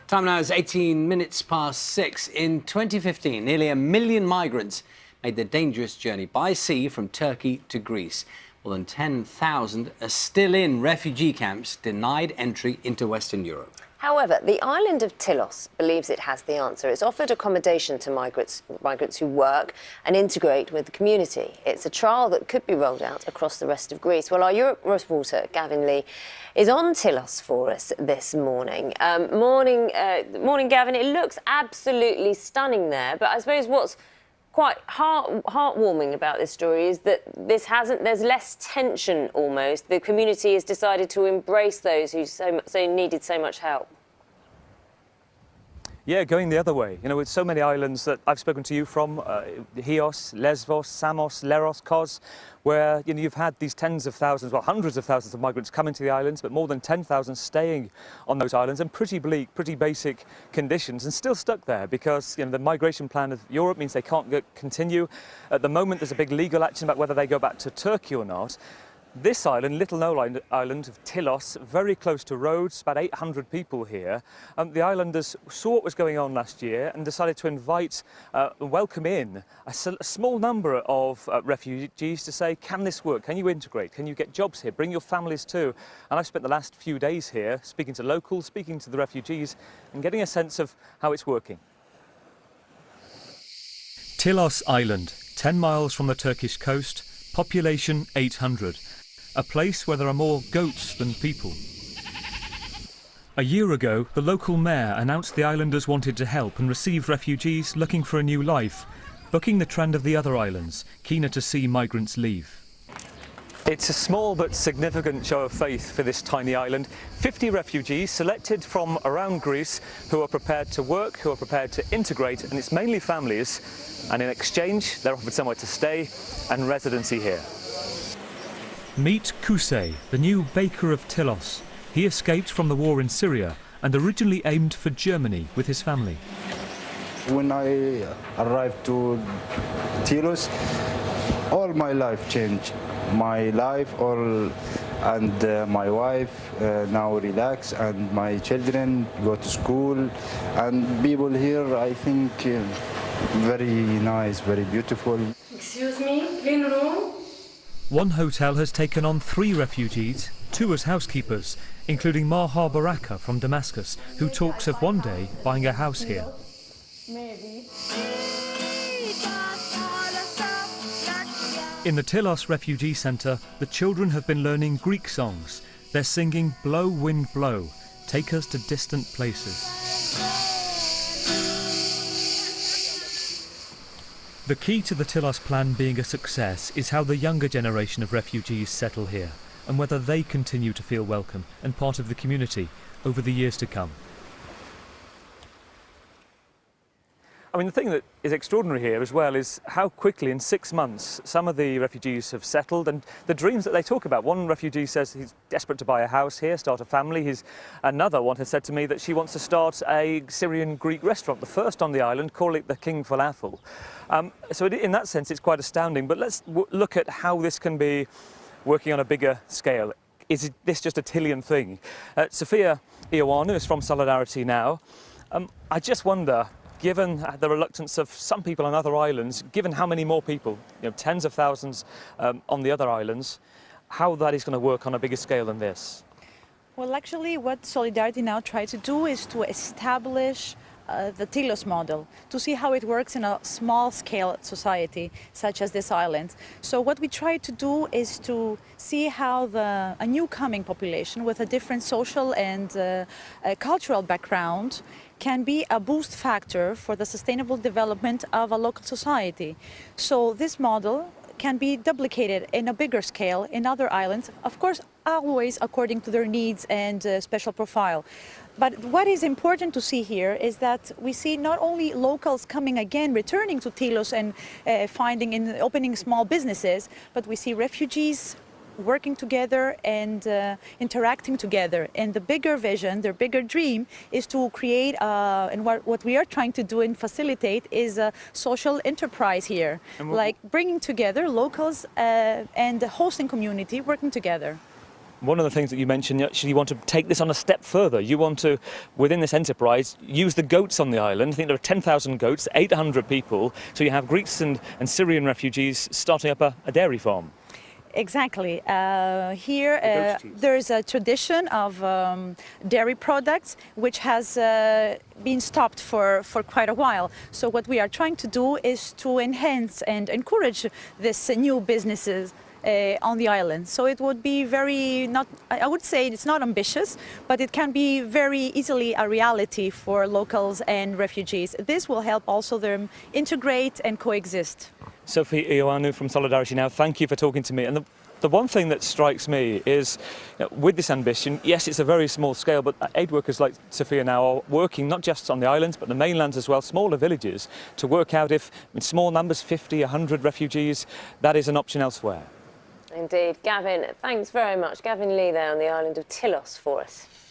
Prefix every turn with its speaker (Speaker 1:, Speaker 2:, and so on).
Speaker 1: Time now is 18 minutes past 6. In 2015, nearly 1 million migrants made the dangerous journey by sea from Turkey to Greece. More than 10,000 are still in refugee camps, denied entry into Western Europe.
Speaker 2: However, the island of Tilos believes it has the answer. It's offered accommodation to migrants who work and integrate with the community. It's a trial that could be rolled out across the rest of Greece. Well, our Europe reporter, Gavin Lee, is on Tilos for us this morning. Morning, Gavin. It looks absolutely stunning there, but I suppose what's quite heartwarming about this story is that there's less tension almost. The community has decided to embrace those who so needed so much help.
Speaker 3: Yeah, going the other way. You know, with so many islands that I've spoken to you from, Chios, Lesvos, Samos, Leros, Kos, where you've had these tens of thousands, well, hundreds of thousands of migrants coming to the islands, but more than 10,000 staying on those islands in pretty bleak, pretty basic conditions, and still stuck there because the migration plan of Europe means they can't continue. At the moment, there's a big legal action about whether they go back to Turkey or not. This island, little known island of Tilos, very close to Rhodes, about 800 people here. The islanders saw what was going on last year and decided to invite and welcome in a small number of refugees to say, can this work? Can you integrate? Can you get jobs here? Bring your families too. And I've spent the last few days here speaking to locals, speaking to the refugees and getting a sense of how it's working.
Speaker 4: Tilos Island, 10 miles from the Turkish coast, population 800. A place where there are more goats than people. A year ago, the local mayor announced the islanders wanted to help and received refugees looking for a new life, bucking the trend of the other islands, keener to see migrants leave.
Speaker 3: It's a small but significant show of faith for this tiny island. 50 refugees selected from around Greece who are prepared to work, who are prepared to integrate, and it's mainly families, and in exchange they're offered somewhere to stay and residency here.
Speaker 4: Meet Kusey, the new baker of Tilos. He escaped from the war in Syria and originally aimed for Germany with his family.
Speaker 5: When I arrived to Tilos, all my life changed. My life, and my wife now relax, and my children go to school, and people here, I think, very nice, very beautiful.
Speaker 6: Excuse me, clean room?
Speaker 4: One hotel has taken on 3 refugees, 2 as housekeepers, including Maha Baraka from Damascus, who talks of one day buying a house here.
Speaker 6: Maybe.
Speaker 4: In the Tilos refugee centre, the children have been learning Greek songs. They're singing Blow, Wind, Blow, take us to distant places. The key to the Tilos plan being a success is how the younger generation of refugees settle here and whether they continue to feel welcome and part of the community over the years to come.
Speaker 3: I mean, the thing that is extraordinary here as well is how quickly in 6 months some of the refugees have settled and the dreams that they talk about. One refugee says he's desperate to buy a house here, start a family. Another one has said to me that she wants to start a Syrian-Greek restaurant, the first on the island, call it the King Falafel. So in that sense, it's quite astounding. But let's look at how this can be working on a bigger scale. Is this just a Tilian thing? Sophia Ioannou is from SolidarityNow. I just wonder, given the reluctance of some people on other islands, given how many more people, tens of thousands on the other islands, how that is going to work on a bigger scale than this?
Speaker 7: Well, actually, what SolidarityNow tried to do is to establish the Tilos model, to see how it works in a small-scale society such as this island. So what we try to do is to see how a new coming population with a different social and cultural background can be a boost factor for the sustainable development of a local society. So this model can be duplicated in a bigger scale in other islands, of course, always according to their needs and special profile. But what is important to see here is that we see not only locals coming again, returning to Tilos and opening small businesses, but we see refugees working together and interacting together. And the bigger vision, their bigger dream is to create, and what we are trying to do and facilitate is a social enterprise here, like bringing together locals and the hosting community working together.
Speaker 3: One of the things that you mentioned, actually, you want to take this on a step further. You want to, within this enterprise, use the goats on the island. I think there are 10,000 goats, 800 people. So you have Greeks and Syrian refugees starting up a dairy farm.
Speaker 7: Exactly. Here, there's a tradition of dairy products which has been stopped for quite a while. So what we are trying to do is to enhance and encourage this new businesses on the island. So it would be I would say it's not ambitious, but it can be very easily a reality for locals and refugees. This will help also them integrate and coexist.
Speaker 3: Sophia Ioannou from SolidarityNow, thank you for talking to me. And the one thing that strikes me is, with this ambition, yes, it's a very small scale, but aid workers like Sophia now are working not just on the islands, but the mainlands as well, smaller villages, to work out if, in small numbers, 50, 100 refugees, that is an option elsewhere.
Speaker 2: Indeed. Gavin, thanks very much. Gavin Lee there on the island of Tilos for us.